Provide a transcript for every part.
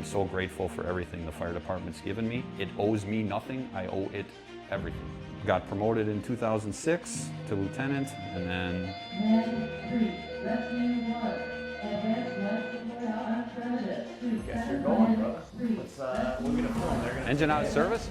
I'm so grateful for everything the fire department's given me. It owes me nothing, I owe it everything. Got promoted in 2006 to lieutenant, and then Guess you're going, brother. Let's we're gonna film. They're gonna engine out of service.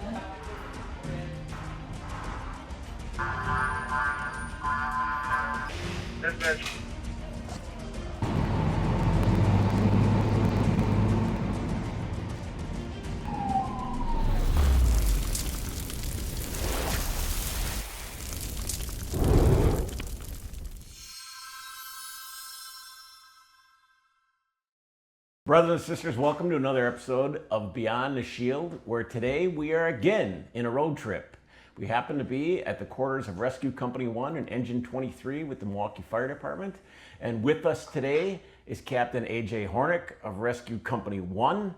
Brothers and sisters, welcome to another episode of Beyond the Shield, where today we are again in a road trip. We happen to be at the quarters of Rescue Company 1 and Engine 23 with the Milwaukee Fire Department. And with us today is Captain AJ Hornik of Rescue Company 1.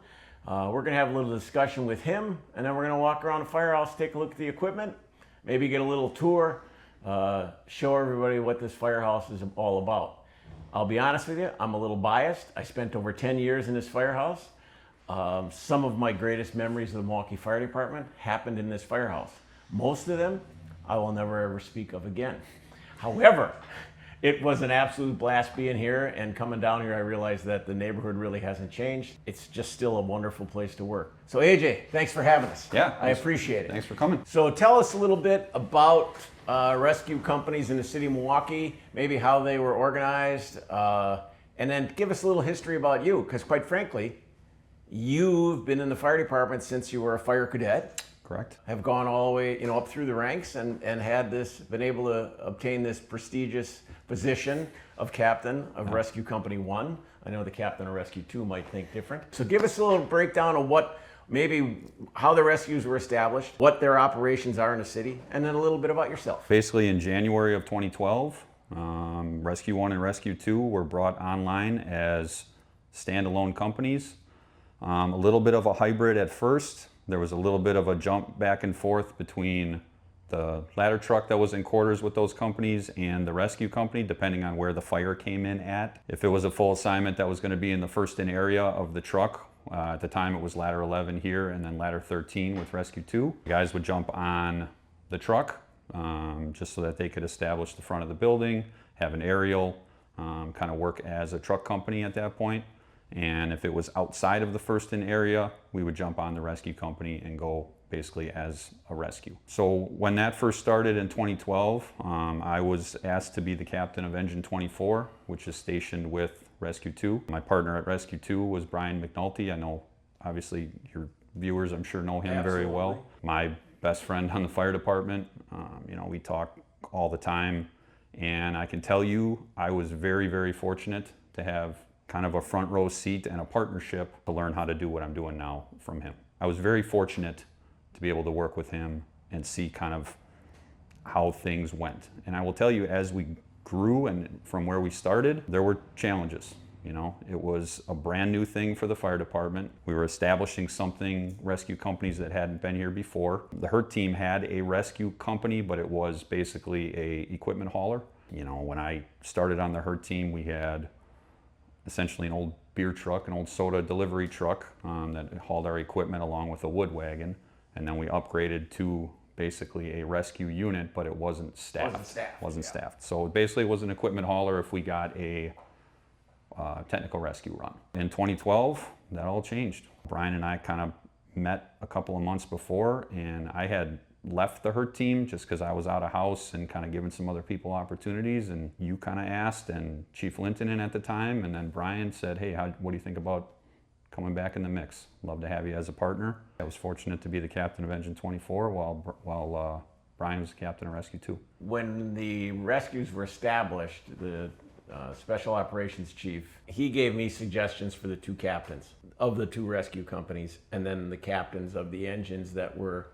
We're going to have a little discussion with him, and then we're going to walk around the firehouse, take a look at the equipment, maybe get a little tour, show everybody what this firehouse is all about. I'll be honest with you, I'm a little biased. I spent over 10 years in this firehouse. Some of my greatest memories of the Milwaukee Fire Department happened in this firehouse. Most of them, I will never ever speak of again. However, it was an absolute blast being here, and coming down here, I realized that the neighborhood really hasn't changed. It's just still a wonderful place to work. So AJ, thanks for having us. Yeah. I appreciate it. Thanks for coming. So tell us a little bit about rescue companies in the city of Milwaukee, maybe how they were organized, and then give us a little history about you, because quite frankly, you've been in the fire department since you were a fire cadet. Correct. Have gone all the way, up through the ranks and had been able to obtain this prestigious position of captain of Rescue Company 1. I know the captain of Rescue 2 might think different. So give us a little breakdown of how the rescues were established, what their operations are in the city, and then a little bit about yourself. Basically in January of 2012, Rescue 1 and Rescue 2 were brought online as standalone companies. A little bit of a hybrid at first. There was a little bit of a jump back and forth between the ladder truck that was in quarters with those companies and the rescue company, depending on where the fire came in at. If it was a full assignment that was going to be in the first in area of the truck, at the time it was ladder 11 here and then ladder 13 with Rescue 2. The guys would jump on the truck just so that they could establish the front of the building, have an aerial, kind of work as a truck company at that point. And if it was outside of the first in area, we would jump on the rescue company and go basically as a rescue. So when that first started in 2012, I was asked to be the captain of Engine 24, which is stationed with Rescue 2. My partner at Rescue 2 was Brian McNulty. I know, obviously, your viewers, I'm sure, know him very well. My best friend on the fire department. We talk all the time. And I can tell you, I was very, very fortunate to have kind of a front row seat and a partnership to learn how to do what I'm doing now from him. I was very fortunate to be able to work with him and see kind of how things went. And I will tell you, as we grew and from where we started, there were challenges. It was a brand new thing for the fire department. We were establishing something, rescue companies that hadn't been here before. The HURT team had a rescue company, but it was basically a equipment hauler. When I started on the HURT team, we had essentially an old beer truck, an old soda delivery truck that hauled our equipment along with a wood wagon. And then we upgraded to basically a rescue unit, but it wasn't staffed. Wasn't staffed. So basically it was an equipment hauler if we got a technical rescue run. In 2012, that all changed. Brian and I kind of met a couple of months before, and I had left the HURT team just because I was out of house and kind of giving some other people opportunities, and you kind of asked, and Chief Lintonen at the time, and then Brian said, hey, what do you think about coming back in the mix? Love to have you as a partner. I was fortunate to be the captain of Engine 24 while Brian was the captain of Rescue 2. When the rescues were established, the Special Operations Chief, he gave me suggestions for the two captains of the two rescue companies, and then the captains of the engines that were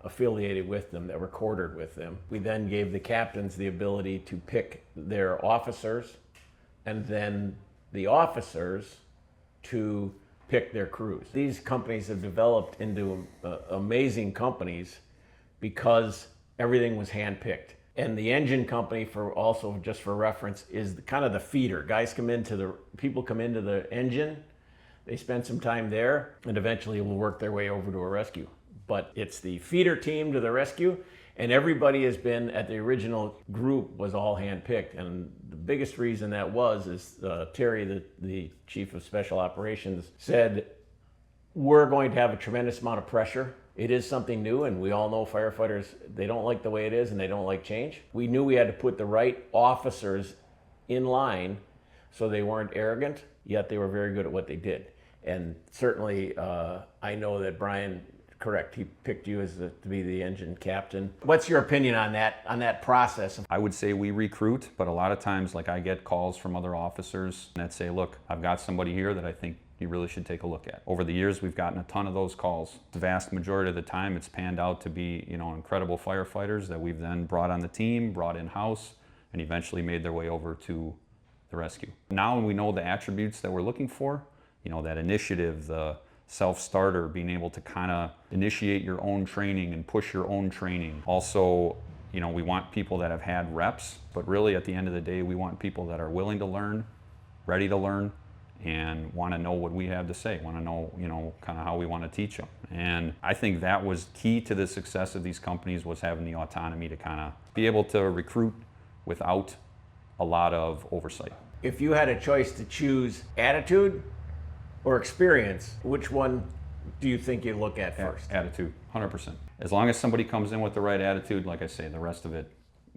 affiliated with them, that were quartered with them. We then gave the captains the ability to pick their officers, and then the officers to pick their crews. These companies have developed into amazing companies because everything was handpicked. And the engine company, just for reference, is kind of the feeder. People come into the engine, They spend some time there and eventually will work their way over to a rescue. But it's the feeder team to the rescue, and everybody has been at the original group was all handpicked. And the biggest reason that is Terry, the chief of special operations, said, we're going to have a tremendous amount of pressure. It is something new, and we all know firefighters, they don't like the way it is and they don't like change. We knew we had to put the right officers in line so they weren't arrogant, yet they were very good at what they did. And certainly, I know that Brian, correct, he picked you as to be the engine captain. What's your opinion on that process? I would say we recruit, but a lot of times, like I get calls from other officers that say, look, I've got somebody here that I think you really should take a look at. Over the years, we've gotten a ton of those calls. The vast majority of the time, it's panned out to be, incredible firefighters that we've then brought on the team, brought in-house, and eventually made their way over to the rescue. Now we know the attributes that we're looking for, that initiative, the self-starter, being able to kind of initiate your own training and push your own training. Also, we want people that have had reps, but really at the end of the day, we want people that are willing to learn, ready to learn, and want to know what we have to say, want to know, kind of how we want to teach them. And I think that was key to the success of these companies, was having the autonomy to kind of be able to recruit without a lot of oversight. If you had a choice to choose attitude or experience, which one do you think you look at first? Attitude, 100%. As long as somebody comes in with the right attitude, like I say, the rest of it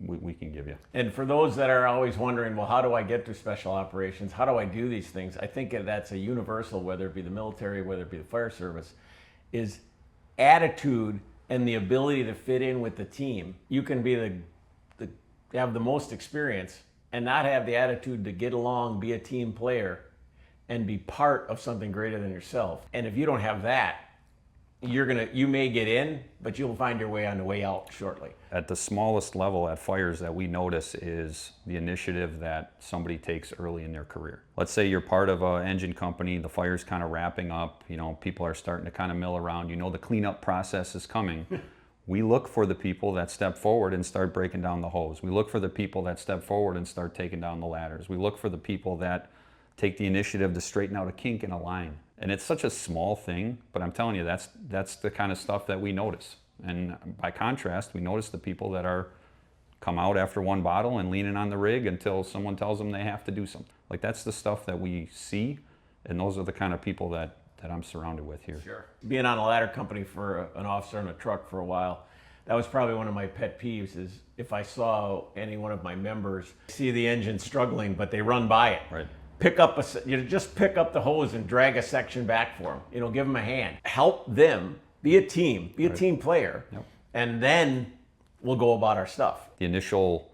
we can give you. And for those that are always wondering, well, how do I get to special operations? How do I do these things? I think that's a universal, whether it be the military, whether it be the fire service, is attitude and the ability to fit in with the team. You can be have the most experience and not have the attitude to get along, be a team player, and be part of something greater than yourself. And if you don't have that, you may get in, but you'll find your way on the way out shortly. At the smallest level at fires that we notice is the initiative that somebody takes early in their career. Let's say you're part of an engine company, the fire's kind of wrapping up, people are starting to kind of mill around, the cleanup process is coming. We look for the people that step forward and start breaking down the hose. We look for the people that step forward and start taking down the ladders. We look for the people that take the initiative to straighten out a kink in a line. And it's such a small thing, but I'm telling you, that's the kind of stuff that we notice. And by contrast, we notice the people that come out after one bottle and leaning on the rig until someone tells them they have to do something. Like, that's the stuff that we see, and those are the kind of people that I'm surrounded with here. Sure. Being on a ladder company for an officer in a truck for a while, that was probably one of my pet peeves, is if I saw any one of my members see the engine struggling, but they run by it. Right. Just pick up the hose and drag a section back for them. Give them a hand. Help them. Be a team. Be a team player. Yep. And then we'll go about our stuff. The initial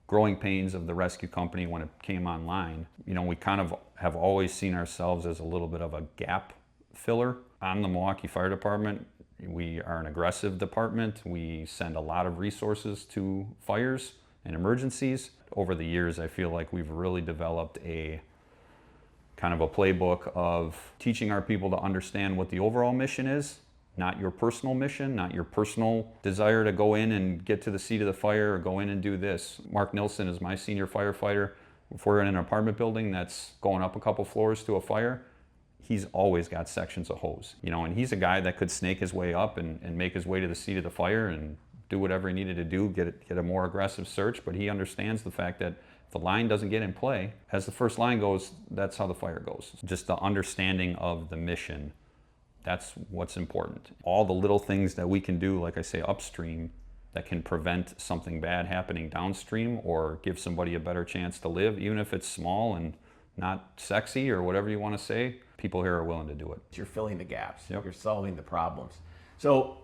growing pains of the rescue company when it came online, we kind of have always seen ourselves as a little bit of a gap filler. On the Milwaukee Fire Department, we are an aggressive department. We send a lot of resources to fires and emergencies. Over the years, I feel like we've really developed a kind of a playbook of teaching our people to understand what the overall mission is, not your personal mission, not your personal desire to go in and get to the seat of the fire or go in and do this. Mark Nilsson is my senior firefighter. If we're in an apartment building that's going up a couple floors to a fire, he's always got sections of hose. And he's a guy that could snake his way up and make his way to the seat of the fire and do whatever he needed to do, get a more aggressive search, but he understands the fact that if the line doesn't get in play, as the first line goes, that's how the fire goes. Just the understanding of the mission, that's what's important. All the little things that we can do, like I say, upstream, that can prevent something bad happening downstream or give somebody a better chance to live, even if it's small and not sexy or whatever you want to say, people here are willing to do it. You're filling the gaps. Yep. You're solving the problems. So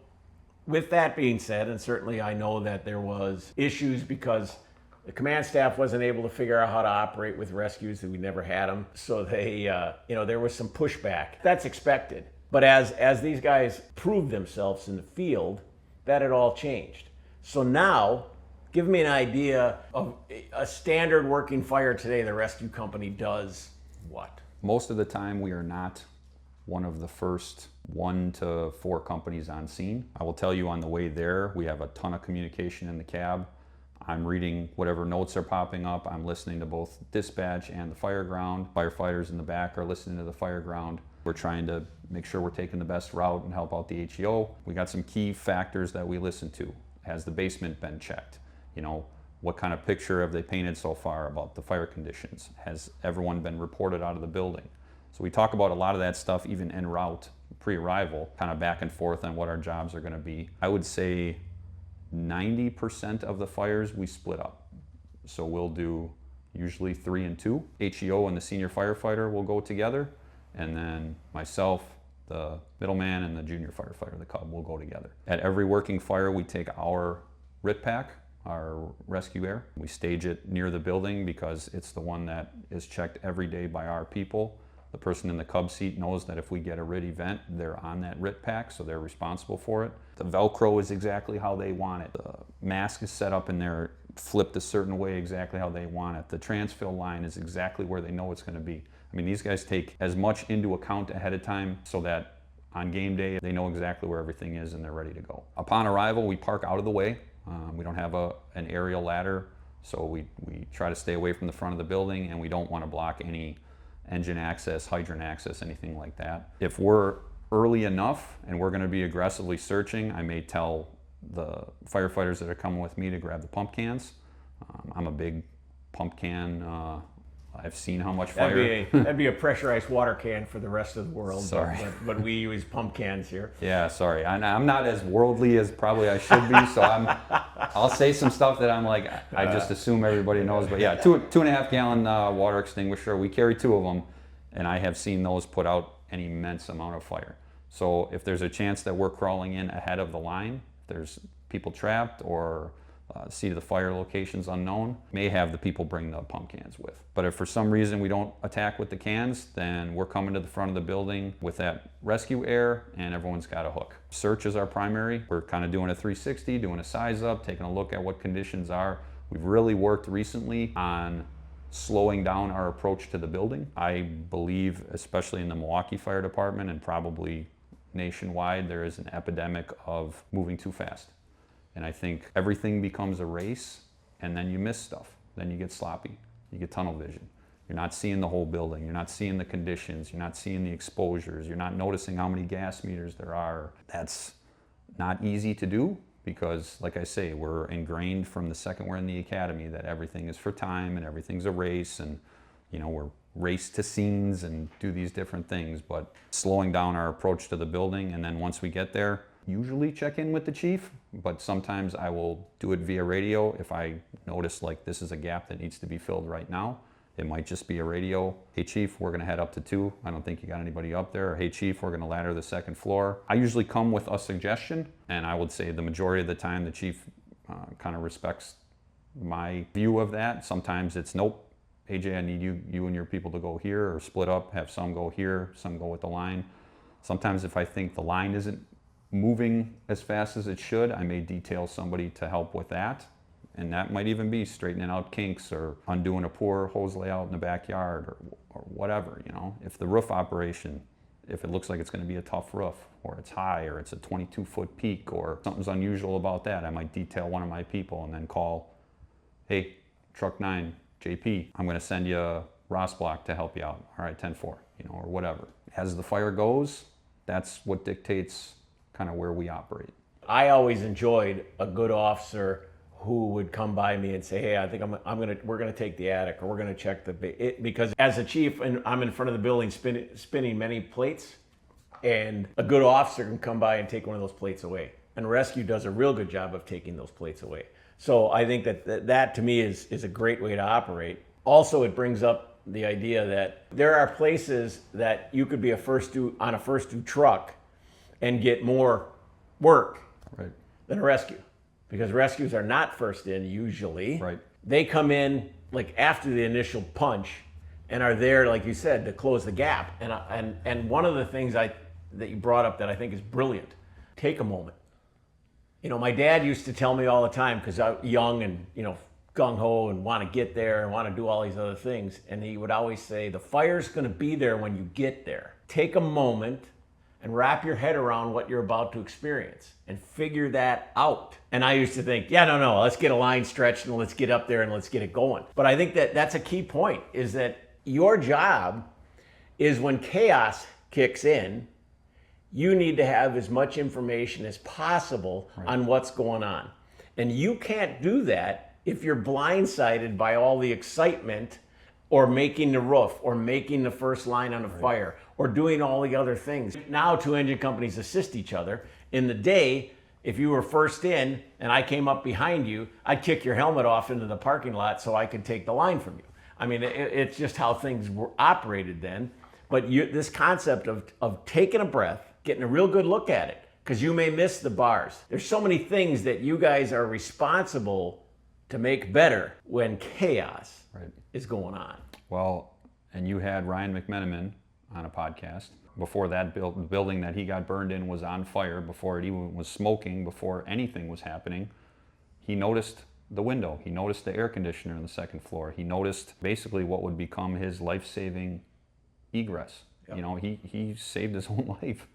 with that being said, and certainly I know that there was issues because the command staff wasn't able to figure out how to operate with rescues, that we never had them. So they, there was some pushback. That's expected. But as these guys proved themselves in the field, that had all changed. So now, give me an idea of a standard working fire today. The rescue company does what? Most of the time, we are not one of the first 1 to 4 companies on scene. I will tell you, on the way there, we have a ton of communication in the cab. I'm reading whatever notes are popping up. I'm listening to both dispatch and the Fireground. Firefighters in the back are listening to the Fireground. We're trying to make sure we're taking the best route and help out the HEO. We got some key factors that we listen to. Has the basement been checked? You know, what kind of picture have they painted so far about the fire conditions? Has everyone been reported out of the building? So we talk about a lot of that stuff even en route, pre-arrival, kind of back and forth on what our jobs are going to be. I would say 90% of the fires we split up. So we'll do usually 3 and 2. HEO and the senior firefighter will go together, and then myself, the middleman, and the junior firefighter, the cub, will go together. At every working fire, we take our RIT pack, our rescue air. We stage it near the building because it's the one that is checked every day by our people. The person in the cub seat knows that if we get a RIT event, they're on that RIT pack, so they're responsible for it. The Velcro is exactly how they want it. The mask is set up in there, flipped a certain way, exactly how they want it. The transfill line is exactly where they know it's going to be. I mean, these guys take as much into account ahead of time so that on game day, they know exactly where everything is and they're ready to go. Upon arrival, we park out of the way. We don't have an aerial ladder, so we try to stay away from the front of the building, and we don't want to block any engine access, hydrant access, anything like that. If we're early enough and we're going to be aggressively searching, I may tell the firefighters that are coming with me to grab the pump cans. I'm a big pump can. I've seen how much fire. That'd be a pressurized water can for the rest of the world. Sorry. But we use pump cans here. Yeah, sorry. I'm not as worldly as probably I should be, so I'll say some stuff that I'm like, I just assume everybody knows. But yeah, 2.5 gallon water extinguisher. We carry 2 of them, and I have seen those put out an immense amount of fire. So if there's a chance that we're crawling in ahead of the line, if there's people trapped or seat of the fire locations unknown, may have the people bring the pump cans with. But if for some reason we don't attack with the cans, then we're coming to the front of the building with that rescue air, and everyone's got a hook. Search is our primary. We're kind of doing a 360, doing a size up, taking a look at what conditions are. We've really worked recently on slowing down our approach to the building. I believe, especially in the Milwaukee Fire Department and probably nationwide, there is an epidemic of moving too fast. And I think everything becomes a race, and then you miss stuff. Then you get sloppy. You get tunnel vision. You're not seeing the whole building. You're not seeing the conditions. You're not seeing the exposures. You're not noticing how many gas meters there are. That's not easy to do because, like I say, we're ingrained from the second we're in the academy that everything is for time and everything's a race, and you know, we're race to scenes and do these different things. But slowing down our approach to the building, and then once we get there, usually check in with the chief, but sometimes I will do it via radio if I notice like this is a gap that needs to be filled right now. It might just be a radio. Hey chief, we're gonna head up to 2. I don't think you got anybody up there. Or hey chief, we're gonna ladder the 2nd floor. I usually come with a suggestion, and I would say the majority of the time the chief kind of respects my view of that. Sometimes it's nope, AJ, I need you and your people to go here, or split up, have some go here, some go with the line. Sometimes if I think the line isn't moving as fast as it should, I may detail somebody to help with that. And that might even be straightening out kinks or undoing a poor hose layout in the backyard or whatever, you know. If the roof operation, if it looks like it's going to be a tough roof, or it's high, or it's a 22-foot peak, or something's unusual about that, I might detail one of my people and then call, hey, truck 9, JP, I'm going to send you a Ross block to help you out. All right, 10-4, you know, or whatever. As the fire goes, that's what dictates kind of where we operate. I always enjoyed a good officer who would come by me and say, hey, I think we're gonna take the attic, or we're gonna check because as a chief, and I'm in front of the building spinning many plates, and a good officer can come by and take one of those plates away. And rescue does a real good job of taking those plates away. So I think that to me is a great way to operate. Also, it brings up the idea that there are places that you could be on a first due truck and get more work than a rescue. Because rescues are not first in usually. Right. They come in like after the initial punch and are there, like you said, to close the gap. And one of the things that you brought up that I think is brilliant, take a moment. You know, my dad used to tell me all the time, because I was young and, you know, gung-ho and want to get there and want to do all these other things. And he would always say, the fire's going to be there when you get there. Take a moment and wrap your head around what you're about to experience and figure that out. And I used to think, yeah, no, let's get a line stretched and let's get up there and let's get it going. But I think that that's a key point, is that your job is when chaos kicks in, you need to have as much information as possible on what's going on. And you can't do that if you're blindsided by all the excitement or making the roof or making the first line on a fire or doing all the other things. Now two engine companies assist each other. In the day, if you were first in and I came up behind you, I'd kick your helmet off into the parking lot so I could take the line from you. I mean, it's just how things were operated then. But this concept of taking a breath, getting a real good look at it, because you may miss the bars. There's so many things that you guys are responsible to make better when chaos is going on. Well, and you had Ryan McMenamin on a podcast. Before that building that he got burned in was on fire, before it even was smoking, before anything was happening, he noticed the window. He noticed the air conditioner on the second floor. He noticed basically what would become his life-saving egress. Yep. You know, he saved his own life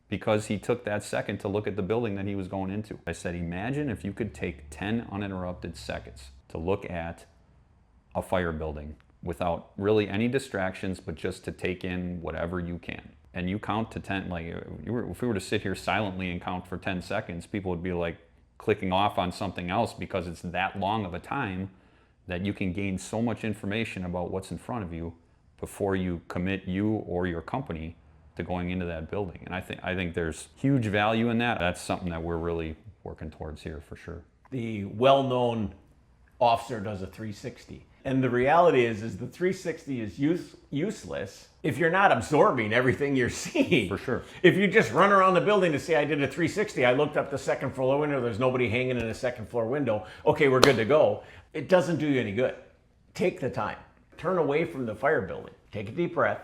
because he took that second to look at the building that he was going into. I said, imagine if you could take 10 uninterrupted seconds to look at a fire building without really any distractions, but just to take in whatever you can. And you count to 10, like if we were to sit here silently and count for 10 seconds, people would be like clicking off on something else because it's that long of a time that you can gain so much information about what's in front of you before you commit you or your company to going into that building. And I think there's huge value in that. That's something that we're really working towards here for sure. The well-known officer does a 360. And the reality is the 360 is useless if you're not absorbing everything you're seeing. For sure. If you just run around the building to say, I did a 360, I looked up the second floor window, there's nobody hanging in a second floor window, okay, we're good to go. It doesn't do you any good. Take the time. Turn away from the fire building. Take a deep breath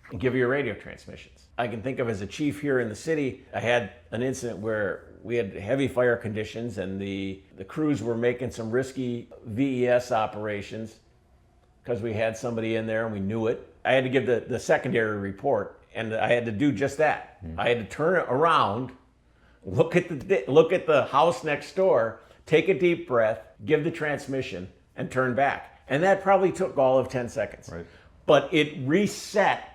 and give your radio transmissions. I can think of as a chief here in the city, I had an incident where we had heavy fire conditions and the crews were making some risky VES operations because we had somebody in there and we knew it. I had to give the secondary report and I had to do just that. I had to turn it around, look at the house next door, take a deep breath, give the transmission and turn back. And that probably took all of 10 seconds. Right. But it reset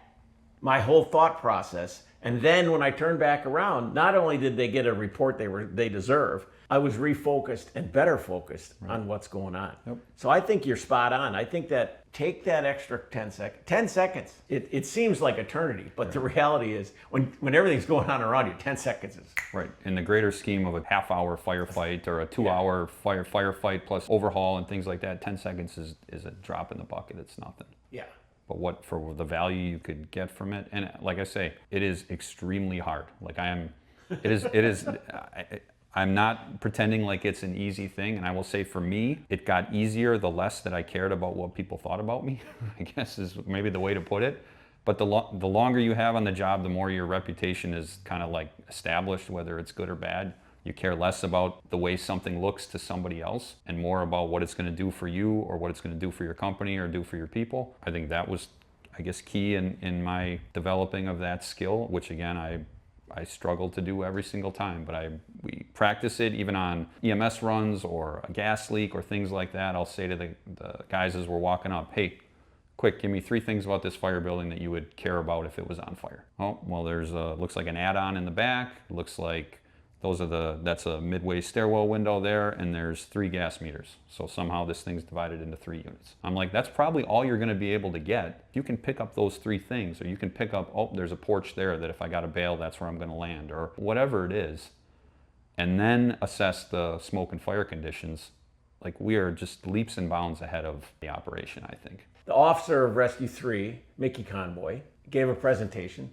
my whole thought process. And then when I turned back around, not only did they get a report they deserve, I was refocused and better focused on what's going on. Yep. So I think you're spot on. I think that take that extra 10 seconds. 10 seconds. It seems like eternity, but the reality is when everything's going on around you, 10 seconds is. Right. In the greater scheme of a half-hour firefight or a 2-hour firefight plus overhaul and things like that, 10 seconds is a drop in the bucket. It's nothing. Yeah. But what for the value you could get from it, and like I say, it is extremely hard. Like I'm not pretending like it's an easy thing, and I will say for me, it got easier the less that I cared about what people thought about me, I guess is maybe the way to put it. But the longer you have on the job, the more your reputation is kind of like established, whether it's good or bad. You care less about the way something looks to somebody else and more about what it's going to do for you or what it's going to do for your company or do for your people. I think that was, I guess, key in my developing of that skill, which again, I struggle to do every single time, but we practice it even on EMS runs or a gas leak or things like that. I'll say to the guys as we're walking up, hey, quick, give me 3 things about this fire building that you would care about if it was on fire. Oh, well, there's looks like an add-on in the back. Looks like that's a midway stairwell window there, and there's 3 gas meters. So somehow this thing's divided into 3 units. I'm like, that's probably all you're gonna be able to get. You can pick up those 3 things, or you can pick up, oh, there's a porch there that if I got a bail, that's where I'm gonna land, or whatever it is. And then assess the smoke and fire conditions. Like, we are just leaps and bounds ahead of the operation, I think. The officer of Rescue 3, Mickey Conboy, gave a presentation.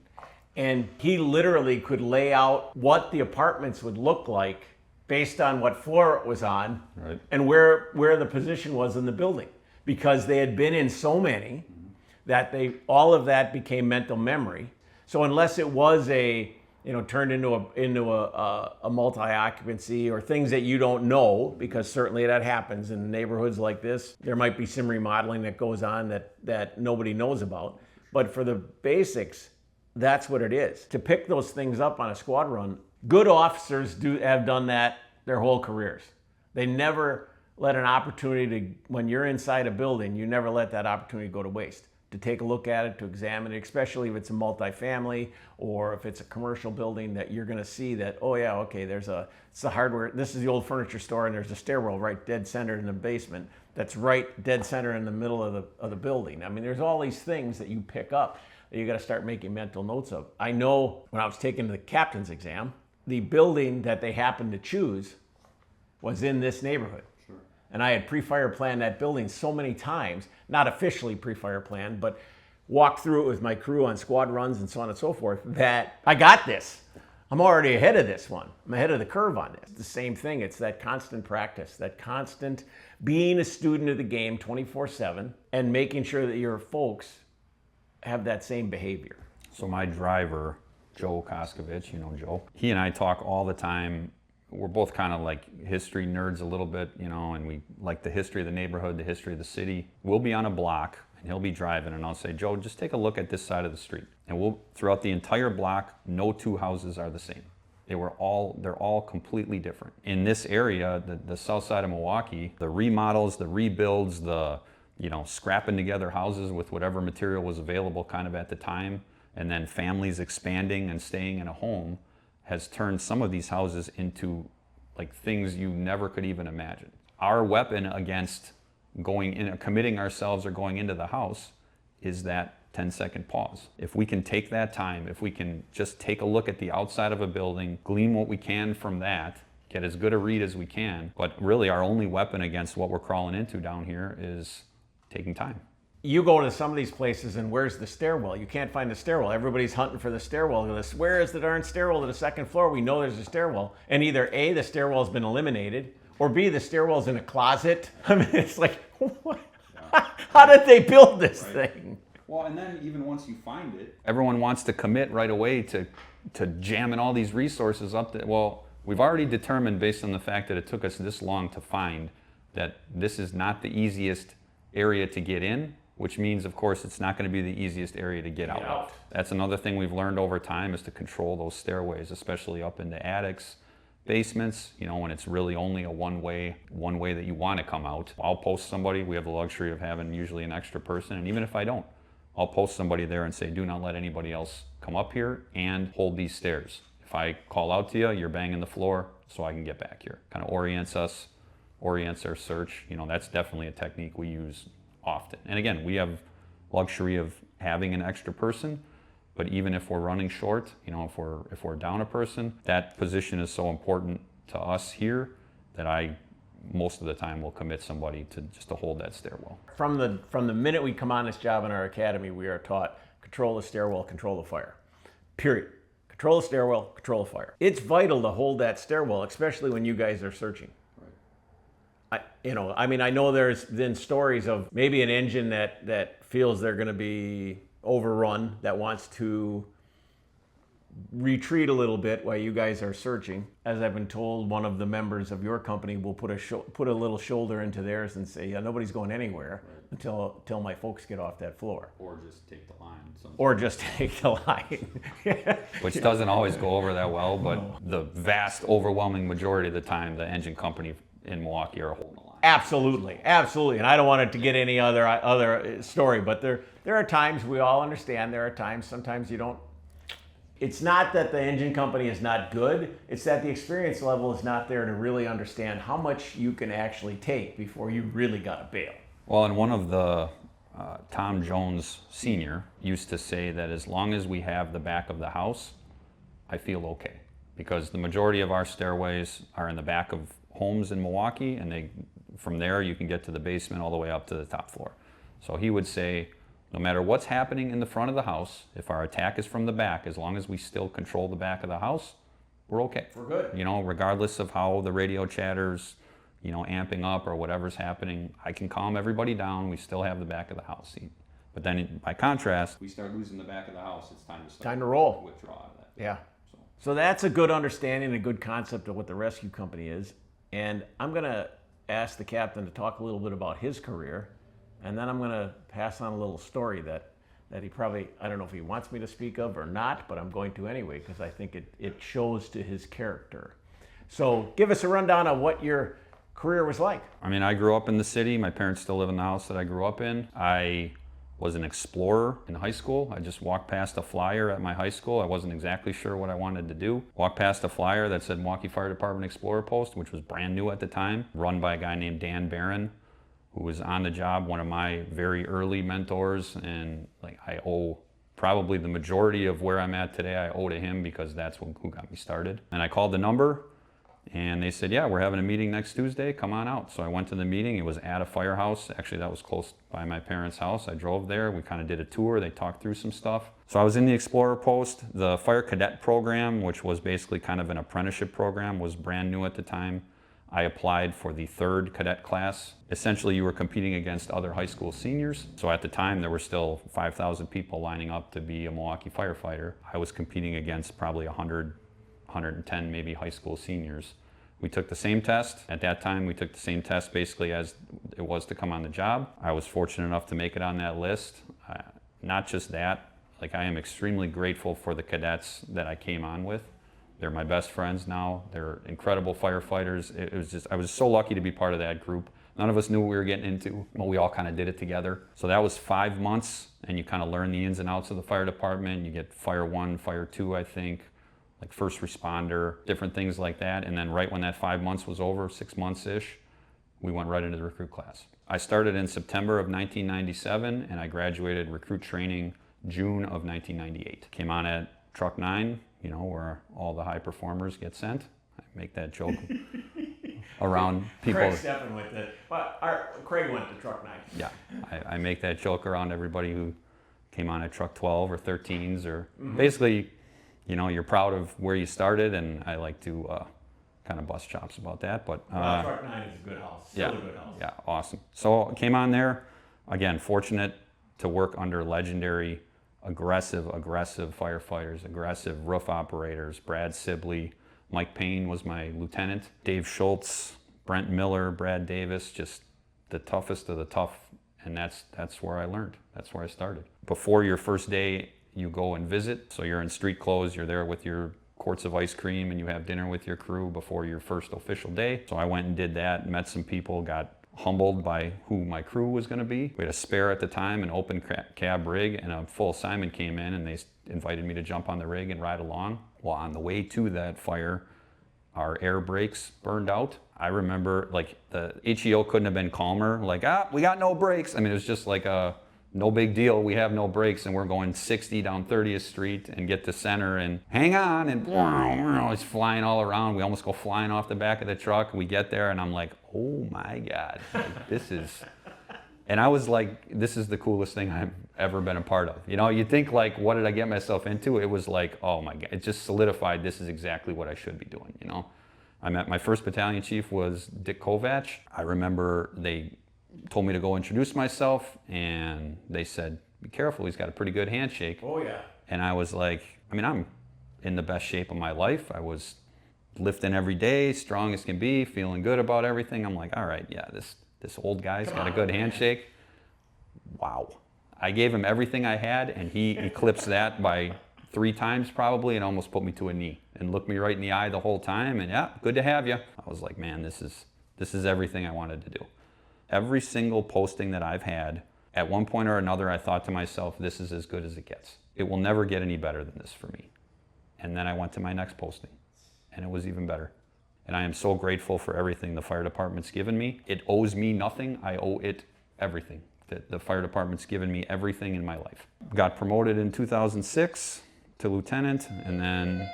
And he literally could lay out what the apartments would look like based on what floor it was on and where the position was in the building. Because they had been in so many that all of that became mental memory. So unless it was turned into a multi-occupancy or things that you don't know, because certainly that happens in neighborhoods like this, there might be some remodeling that goes on that nobody knows about. But for the basics, that's what it is. To pick those things up on a squad run, good officers have done that their whole careers. They never let an opportunity when you're inside a building, you never let that opportunity go to waste. to take a look at it, to examine it, especially if it's a multifamily or if it's a commercial building, that you're going to see that, oh yeah, okay, it's the hardware, this is the old furniture store, and there's a stairwell right dead center in the basement that's right dead center in the middle of the building. I mean, there's all these things that you pick up that you got to start making mental notes of. I know when I was taking the captain's exam, the building that they happened to choose was in this neighborhood. Sure. And I had pre-fire planned that building so many times, not officially pre-fire planned, but walked through it with my crew on squad runs and so on and so forth, that I got this. I'm already ahead of this one. I'm ahead of the curve on this. It's the same thing. It's that constant practice, that constant being a student of the game 24/7 and making sure that your folks have that same behavior. So my driver, Joe Koskovich, you know Joe, he and I talk all the time. We're both kind of like history nerds a little bit, you know, and we like the history of the neighborhood, the history of the city. We'll be on a block and he'll be driving and I'll say, Joe, just take a look at this side of the street. And throughout the entire block, no two houses are the same. They're all completely different. In this area, the south side of Milwaukee, the remodels, the rebuilds, the, you know, scrapping together houses with whatever material was available kind of at the time, and then families expanding and staying in a home, has turned some of these houses into like things you never could even imagine. Our weapon against committing ourselves or going into the house is that 10-second pause. If we can take that time, if we can just take a look at the outside of a building, glean what we can from that, get as good a read as we can, but really our only weapon against what we're crawling into down here is taking time. You go to some of these places and where's the stairwell? You can't find the stairwell. Everybody's hunting for the stairwell. Where is the darn stairwell to the second floor? We know there's a stairwell. And either A, the stairwell's been eliminated, or B, the stairwell's in a closet. I mean, it's like, what? How did they build this thing? Well, and then even once you find it, everyone wants to commit right away to jamming all these resources up. Well, we've already determined, based on the fact that it took us this long to find, that this is not the easiest area to get in, which means, of course, it's not going to be the easiest area to get out of. That's another thing we've learned over time, is to control those stairways, especially up into attics, basements, you know, when it's really only a one way that you want to come out. I'll post somebody. We have the luxury of having usually an extra person, and even if I don't, I'll post somebody there and say, do not let anybody else come up here and hold these stairs. If I call out to you, you're banging the floor so I can get back here. Kind of orients our search. You know, that's definitely a technique we use often. And again, we have luxury of having an extra person, but even if we're running short, you know, if we're down a person, that position is so important to us here that I most of the time will commit somebody to hold that stairwell. From the minute we come on this job in our academy, we are taught control the stairwell, control the fire. Period. Control the stairwell, control the fire. It's vital to hold that stairwell, especially when you guys are searching. I know there's been stories of maybe an engine that feels they're going to be overrun, that wants to retreat a little bit while you guys are searching. As I've been told, one of the members of your company will put a little shoulder into theirs and say, yeah, nobody's going anywhere until my folks get off that floor. Or just take the line. Or just take the line. Which doesn't always go over that well, but the vast overwhelming majority of the time, the engine company in Milwaukee are holding the line. Absolutely, absolutely. And I don't want it to get any other story, but there are times, we all understand, there are times, sometimes you don't. It's not that the engine company is not good, it's that the experience level is not there to really understand how much you can actually take before you really got to bail. Well, and one of the, Tom Jones Sr. used to say that as long as we have the back of the house, I feel okay. Because the majority of our stairways are in the back of homes in Milwaukee, and from there you can get to the basement all the way up to the top floor. So he would say, no matter what's happening in the front of the house, if our attack is from the back, as long as we still control the back of the house, we're okay. We're good. You know, regardless of how the radio chatter's, you know, amping up or whatever's happening, I can calm everybody down. We still have the back of the house. But then, by contrast, we start losing the back of the house. It's time to roll. Withdraw out of that. Yeah. So that's a good understanding, a good concept of what the rescue company is. And I'm going to ask the captain to talk a little bit about his career. And then I'm going to pass on a little story that he probably, I don't know if he wants me to speak of or not, but I'm going to anyway, because I think it shows to his character. So give us a rundown of what your career was like. I mean, I grew up in the city. My parents still live in the house that I grew up in. I was an explorer in high school. I just walked past a flyer at my high school. I wasn't exactly sure what I wanted to do. Walked past a flyer that said Milwaukee Fire Department Explorer Post, which was brand new at the time, run by a guy named Dan Barron, who was on the job, one of my very early mentors, and like I owe probably the majority of where I'm at today, I owe to him because that's who got me started. And I called the number, and they said, yeah, we're having a meeting next Tuesday, come on out. So I went to the meeting. It was at a firehouse. Actually, that was close by my parents' house. I drove there. We kind of did a tour. They talked through some stuff. So I was in the Explorer Post. The Fire Cadet program, which was basically kind of an apprenticeship program, was brand new at the time. I applied for the 3rd cadet class. Essentially, you were competing against other high school seniors. So at the time, there were still 5,000 people lining up to be a Milwaukee firefighter. I was competing against probably 100, 110 maybe high school seniors. We took the same test. At that time, we took the same test basically as it was to come on the job. I was fortunate enough to make it on that list. Not just that, like I am extremely grateful for the cadets that I came on with. They're my best friends now. They're incredible firefighters. I was so lucky to be part of that group. None of us knew what we were getting into, but we all kind of did it together. So that was 5 months, and you kind of learn the ins and outs of the fire department. You get Fire 1, Fire 2, I think, like first responder, different things like that. And then right when that 5 months was over, 6 months-ish, we went right into the recruit class. I started in September of 1997, and I graduated recruit training June of 1998. Came on at Truck 9, you know, where all the high performers get sent. I make that joke around people. Craig's stepping with it. But Craig went to Truck 9. Yeah, I make that joke around everybody who came on at Truck 12 or 13s, or basically, you know, you're proud of where you started, and I like to kind of bust chops about that. But Truck 9 is a good house. Still a good house. Yeah, awesome. So I came on there, again, fortunate to work under legendary, aggressive firefighters, aggressive roof operators. Brad Sibley, Mike Payne was my lieutenant, Dave Schultz, Brent Miller, Brad Davis, just the toughest of the tough. And that's where I learned. That's where I started. Before your first day, you go and visit. So you're in street clothes, you're there with your quarts of ice cream, and you have dinner with your crew before your first official day. So I went and did that, met some people, got humbled by who my crew was going to be. We had a spare at the time, an open cab rig, and a full assignment came in, and they invited me to jump on the rig and ride along. Well, on the way to that fire, our air brakes burned out. I remember, like, the HEO couldn't have been calmer, like, we got no brakes. I mean, it was just like no big deal, we have no brakes, and we're going 60 down 30th Street and get to center and hang on, and it's flying all around. We almost go flying off the back of the truck. We get there, and I'm like, oh my God, like, this is, and I was like, this is the coolest thing I've ever been a part of. You know, you think like, what did I get myself into? It was like, oh my God, it just solidified this is exactly what I should be doing, you know? I met my first battalion chief was Dick Kovach. I remember they told me to go introduce myself, and they said, be careful, he's got a pretty good handshake. Oh yeah. And I was like, I mean, I'm in the best shape of my life. I was lifting every day, strong as can be, feeling good about everything. I'm like, all right, yeah, this old guy's got a good handshake. Wow. I gave him everything I had, and he eclipsed that by 3 times probably, and almost put me to a knee and looked me right in the eye the whole time, and yeah, good to have you. I was like, man, this is everything I wanted to do. Every single posting that I've had, at one point or another, I thought to myself, this is as good as it gets. It will never get any better than this for me. And then I went to my next posting, and it was even better. And I am so grateful for everything the fire department's given me. It owes me nothing, I owe it everything. The fire department's given me everything in my life. Got promoted in 2006 to lieutenant, and then...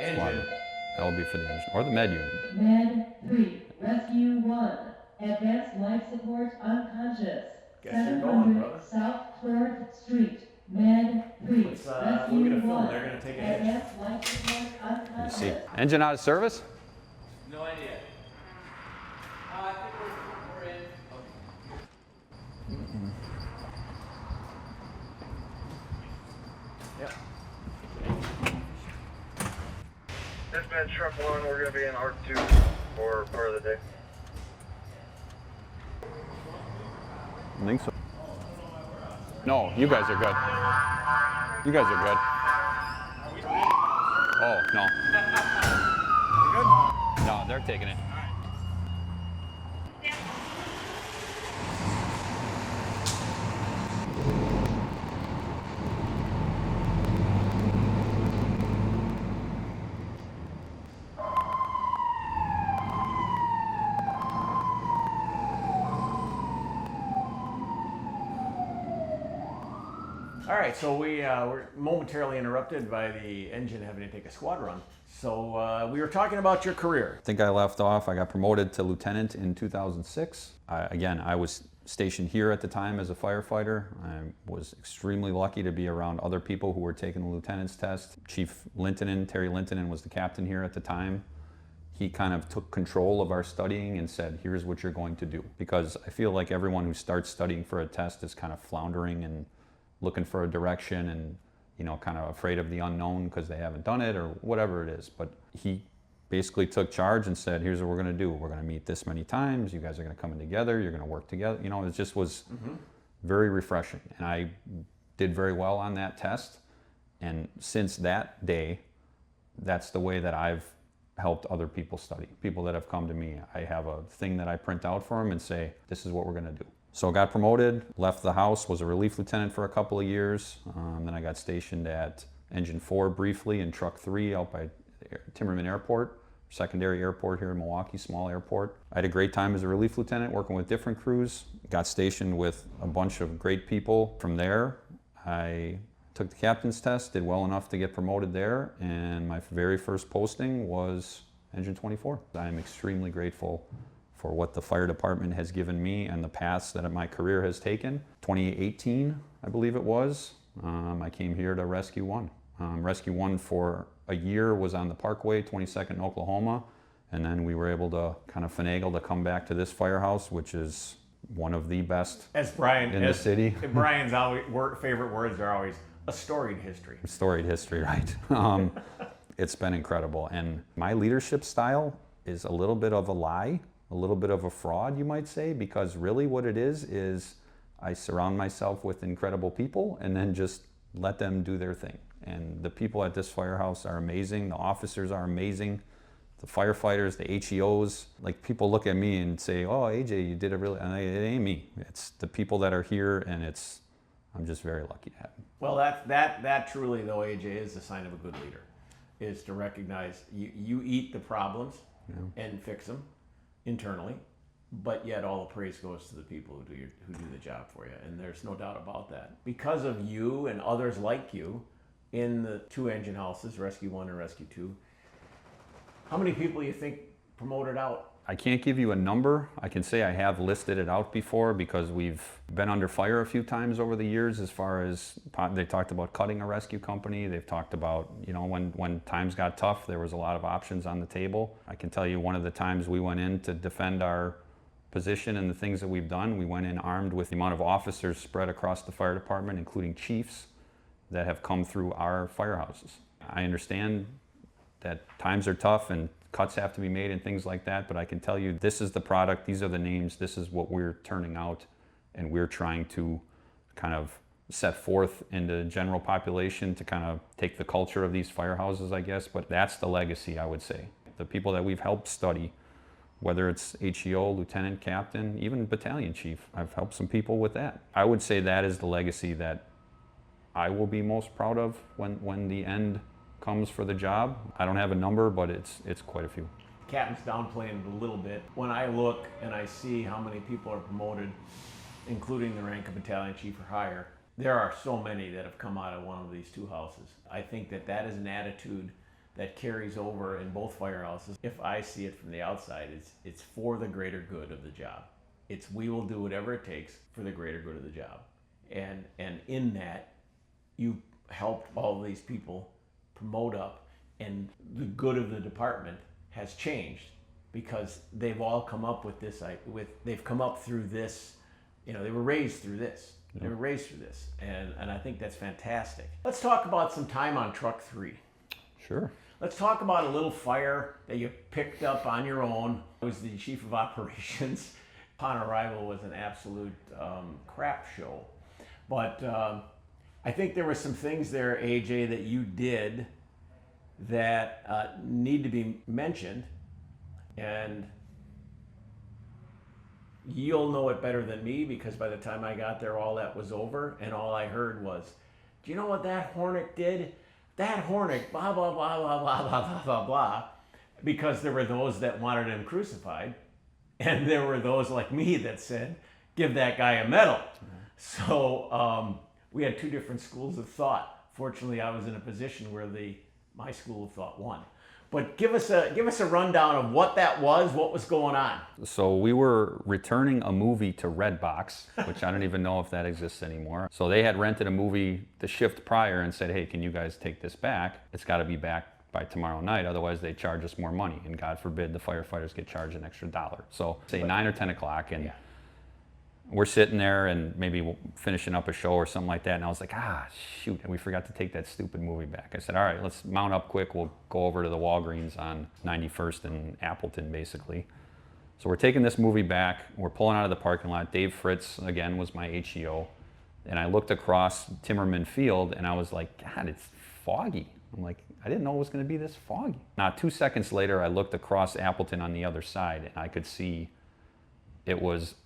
Engine. That would be for the engine, or the med unit. Med 3, Rescue 1, Advanced Life Support Unconscious, Guess you're going, 700 brother. South 4th Street, Med 3, Let's look Rescue at a film. 1, They're gonna take a hit. Advanced Life Support You see, Unconscious. engine out of service? No idea. I think we're in. Yep. This been truck 1, we're going to be in ARC 2 for part of the day. I think so. No, you guys are good. You guys are good. Oh, no. No, they're taking it. All right, so we were momentarily interrupted by the engine having to take a squad run. So we were talking about your career. I think I left off, I got promoted to lieutenant in 2006. I was stationed here at the time as a firefighter. I was extremely lucky to be around other people who were taking the lieutenant's test. Chief Lintonen, Terry Lintonen, was the captain here at the time. He kind of took control of our studying and said, here's what you're going to do. Because I feel like everyone who starts studying for a test is kind of floundering and looking for a direction and, you know, kind of afraid of the unknown because they haven't done it or whatever it is. But he basically took charge and said, here's what we're going to do. We're going to meet this many times. You guys are going to come in together. You're going to work together. You know, it just was very refreshing. And I did very well on that test. And since that day, that's the way that I've helped other people study. People that have come to me, I have a thing that I print out for them and say, this is what we're going to do. So I got promoted, left the house, was a relief lieutenant for a couple of years. Then I got stationed at Engine 4 briefly and Truck 3 out by Timmerman Airport, secondary airport here in Milwaukee, small airport. I had a great time as a relief lieutenant working with different crews. Got stationed with a bunch of great people. From there, I took the captain's test, did well enough to get promoted there, and my very first posting was Engine 24. I'm extremely grateful for what the fire department has given me and the paths that my career has taken. 2018, I believe it was, I came here to Rescue 1. Rescue 1 for a year was on the Parkway, 22nd in Oklahoma, and then we were able to kind of finagle to come back to this firehouse, which is one of the best As Brian, in the city. Brian's favorite words are always a storied history. Storied history, right? It's been incredible. And my leadership style is a little bit of a lie, a little bit of a fraud, you might say, because really what it is I surround myself with incredible people and then just let them do their thing. And the people at this firehouse are amazing. The officers are amazing. The firefighters, the HEOs, like people look at me and say, oh, AJ, you did it really, and it ain't me. It's the people that are here, and I'm just very lucky to have them. Well, that truly, though, AJ, is a sign of a good leader, is to recognize you eat the problems and fix them internally, but yet all the praise goes to the people who do the job for you, and there's no doubt about that. Because of you and others like you in the two engine houses, Rescue 1 and Rescue 2, how many people you think promoted out? I can't give you a number. I can say I have listed it out before because we've been under fire a few times over the years as far as they talked about cutting a rescue company. They've talked about, you know, when times got tough, there was a lot of options on the table. I can tell you one of the times we went in to defend our position and the things that we've done, we went in armed with the amount of officers spread across the fire department, including chiefs that have come through our firehouses. I understand that times are tough and cuts have to be made and things like that, but I can tell you this is the product, these are the names, this is what we're turning out, and we're trying to kind of set forth in the general population to kind of take the culture of these firehouses, I guess, but that's the legacy, I would say. The people that we've helped study, whether it's HEO, lieutenant, captain, even battalion chief, I've helped some people with that. I would say that is the legacy that I will be most proud of when the end comes for the job. I don't have a number, but it's quite a few. Captain's downplaying it a little bit. When I look and I see how many people are promoted, including the rank of battalion chief or higher, there are so many that have come out of one of these two houses. I think that is an attitude that carries over in both firehouses. If I see it from the outside, it's for the greater good of the job. It's we will do whatever it takes for the greater good of the job. And in that, you helped all of these people promote up, and the good of the department has changed because they've all come up with this. They've come up through this. You know, they were raised through this. They were raised through this, and I think that's fantastic. Let's talk about some time on Truck 3. Sure. Let's talk about a little fire that you picked up on your own. I was the chief of operations. Upon arrival was an absolute crap show, but. I think there were some things there, AJ, that you did that need to be mentioned, and you'll know it better than me because by the time I got there, all that was over, and all I heard was, do you know what that Hornik did? That Hornik, blah, blah, blah, blah, blah, blah, blah, blah, blah, because there were those that wanted him crucified, and there were those like me that said, give that guy a medal. So, we had two different schools of thought. Fortunately, I was in a position where my school of thought won. But give us a rundown of what that was, what was going on. So we were returning a movie to Redbox, which I don't even know if that exists anymore. So they had rented a movie the shift prior and said, hey, can you guys take this back? It's got to be back by tomorrow night, otherwise they charge us more money. And God forbid the firefighters get charged an extra $1. So say 9 or 10 o'clock and we're sitting there and maybe finishing up a show or something like that. And I was like, shoot, and we forgot to take that stupid movie back. I said, all right, let's mount up quick. We'll go over to the Walgreens on 91st and Appleton, basically. So we're taking this movie back. We're pulling out of the parking lot. Dave Fritz, again, was my HEO. And I looked across Timmerman Field and I was like, God, it's foggy. I'm like, I didn't know it was going to be this foggy. Now, 2 seconds later, I looked across Appleton on the other side and I could see it was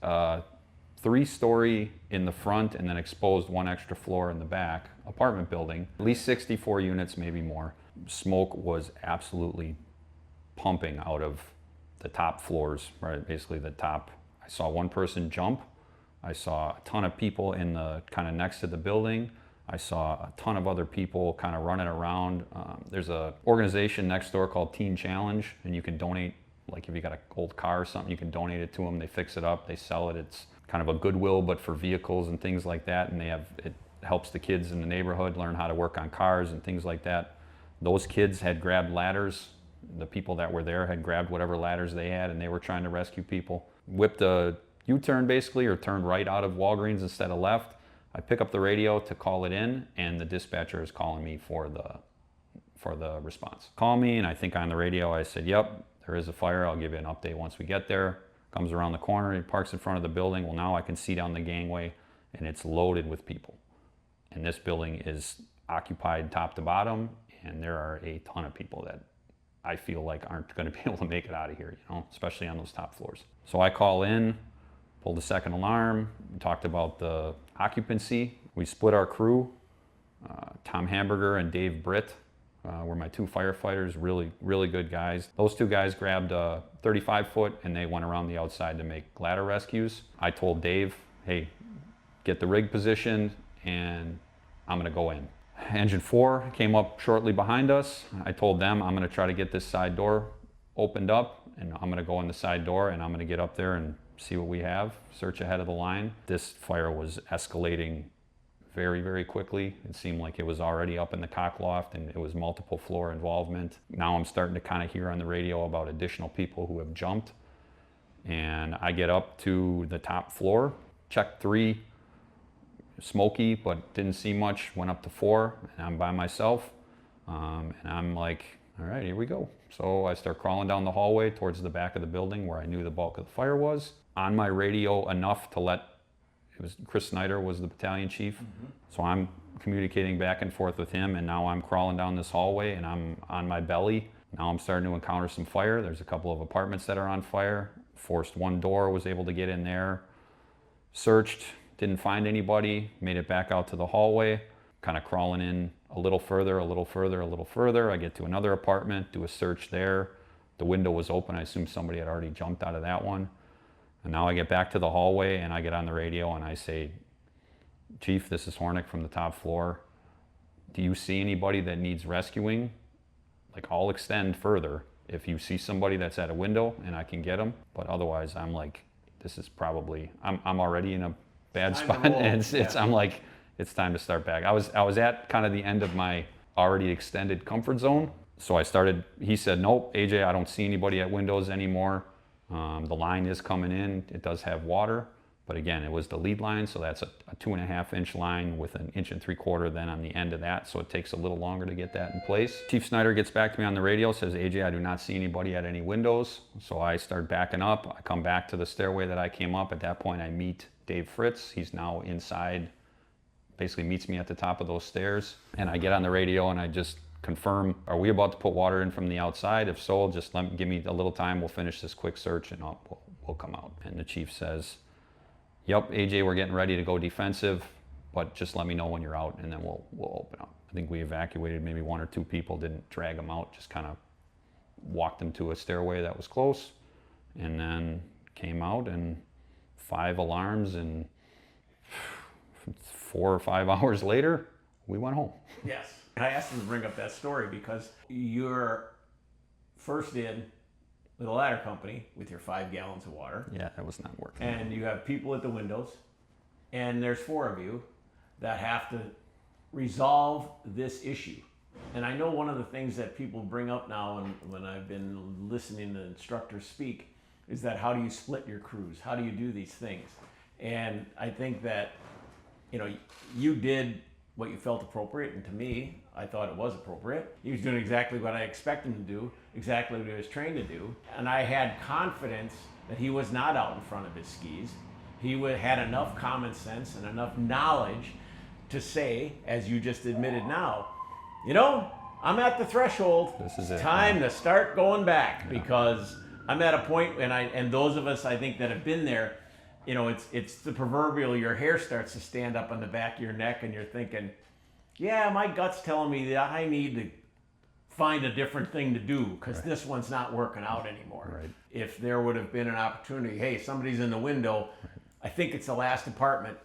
3-story in the front and then exposed 1 extra floor in the back apartment building, at least 64 units, maybe more. Smoke was absolutely pumping out of the top floors, right? Basically the top. I saw one person jump. I saw a ton of people in the kind of next to the building. I saw a ton of other people kind of running around. There's an organization next door called Teen Challenge, and you can donate, like if you got an old car or something, you can donate it to them. They fix it up, they sell it. It's kind of a Goodwill, but for vehicles and things like that. And it helps the kids in the neighborhood learn how to work on cars and things like that. Those kids had grabbed ladders. The people that were there had grabbed whatever ladders they had and they were trying to rescue people. Whipped a U-turn basically, or turned right out of Walgreens instead of left. I pick up the radio to call it in and the dispatcher is calling me for the response. Call me and I think on the radio I said, yep, there is a fire. I'll give you an update once we get there. Comes around the corner, he parks in front of the building. Well, now I can see down the gangway and it's loaded with people. And this building is occupied top to bottom and there are a ton of people that I feel like aren't going to be able to make it out of here, you know, especially on those top floors. So I call in, pulled the second alarm, talked about the occupancy. We split our crew. Tom Hamburger and Dave Britt were my 2 firefighters, really good guys. Those 2 guys grabbed a 35-foot and they went around the outside to make ladder rescues. I told Dave, hey, get the rig positioned and I'm gonna go in. Engine 4 came up shortly behind us. I told them I'm gonna try to get this side door opened up and I'm gonna go in the side door and I'm gonna get up there and see what we have, search ahead of the line. This fire was escalating very quickly. It seemed like it was already up in the cock loft and it was multiple floor involvement. Now I'm starting to kind of hear on the radio about additional people who have jumped. And I get up to the top floor, checked 3, smoky, but didn't see much, went up to 4, and I'm by myself. And I'm like, all right, here we go. So I start crawling down the hallway towards the back of the building where I knew the bulk of the fire was. On my radio enough to let, Chris Snyder was the battalion chief. So I'm communicating back and forth with him and now I'm crawling down this hallway and I'm on my belly. Now I'm starting to encounter some fire. There's a couple of apartments that are on fire. Forced one door, was able to get in there. Searched, didn't find anybody, made it back out to the hallway, kind of crawling in a little further. I get to another apartment, do a search there. The window was open. I assume somebody had already jumped out of that one. And now I get back to the hallway and I get on the radio and I say, Chief, this is Hornik from the top floor. Do you see anybody that needs rescuing? Like, I'll extend further if you see somebody that's at a window and I can get them. But otherwise, I'm like, this is probably, I'm already in a bad spot. And I'm like, it's time to start back. I was at kind of the end of my already extended comfort zone. So I started, he said, nope, AJ, I don't see anybody at windows anymore. The line is coming in. It does have water, but again, it was the lead line. So that's a 2.5-inch line with an 1.75 inch then on the end of that. So it takes a little longer to get that in place. Chief Snyder gets back to me on the radio, says, AJ, I do not see anybody at any windows. So I start backing up. I come back to the stairway that I came up. At that point, I meet Dave Fritz. He's now inside, basically meets me at the top of those stairs. And I get on the radio and I just confirm, are we about to put water in from the outside? If so, just give me a little time. We'll finish this quick search and we'll come out. And the chief says, yep, AJ, we're getting ready to go defensive, but just let me know when you're out and then we'll open up. I think we evacuated maybe 1 or 2 people, didn't drag them out, just kind of walked them to a stairway that was close and then came out and 5 alarms and 4 or 5 hours later, we went home. Yes. I asked him to bring up that story because you're first in with a ladder company with your 5 gallons of water, Yeah, that was not working. and you have people at the windows, and there's 4 of you that have to resolve this issue. And I know one of the things that people bring up now when I've been listening to instructors speak is that how do you split your crews? How do you do these things? And I think that, you know, you did what you felt appropriate, and to me, I thought it was appropriate. He was doing exactly what I expected him to do, exactly what he was trained to do, and I had confidence that he was not out in front of his skis. He had enough common sense and enough knowledge to say, as you just admitted now, you know, I'm at the threshold. This is it. Time to start going back, because I'm at a point, and those of us I think that have been there, you know, it's the proverbial, your hair starts to stand up on the back of your neck and you're thinking, yeah, my gut's telling me that I need to find a different thing to do because this one's not working out anymore. Right. If there would have been an opportunity, hey, somebody's in the window, I think it's the last apartment.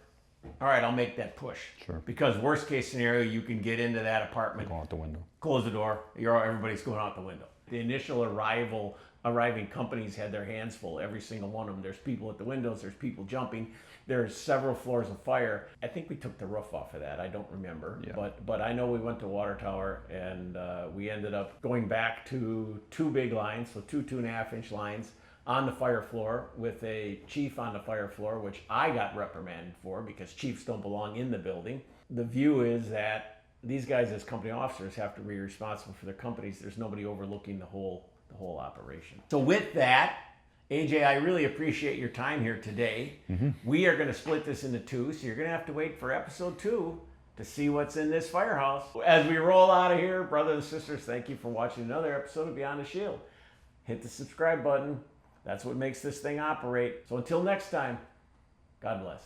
All right, I'll make that push. Sure. Because worst case scenario, you can get into that apartment, Go out the window. close the door, everybody's going out the window. The initial arriving companies had their hands full, every single one of them. There's people at the windows, there's people jumping, there's several floors of fire. I think we took the roof off of that, I don't remember. Yeah. But I know we went to water tower, and we ended up going back to 2 big lines, so 2.5-inch lines on the fire floor with a chief on the fire floor, which I got reprimanded for because chiefs don't belong in the building. The view is that these guys as company officers have to be responsible for their companies. There's nobody overlooking the whole operation. So with that, AJ, I really appreciate your time here today. We are going to split this into 2, so you're going to have to wait for episode 2 to see what's in this firehouse. As we roll out of here, brothers and sisters, thank you for watching another episode of Beyond the Shield. Hit the subscribe button. That's what makes this thing operate. So until next time, God bless.